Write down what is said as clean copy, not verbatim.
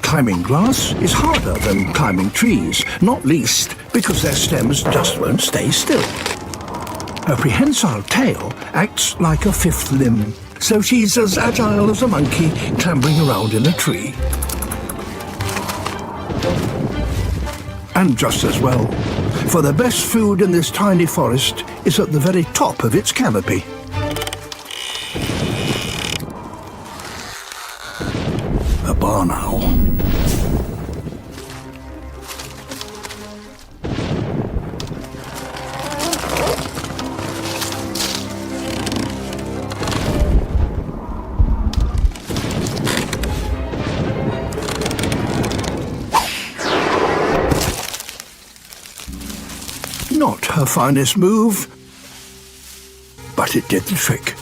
Climbing glass is harder than climbing trees, not least because their stems just won't stay still. Her prehensile tail acts like a fifth limb, so she's as agile as a monkey clambering around in a tree. And just as well, for the best food in this tiny forest is at the very top of its canopy. A barn owl. Not her finest move, but it did the trick.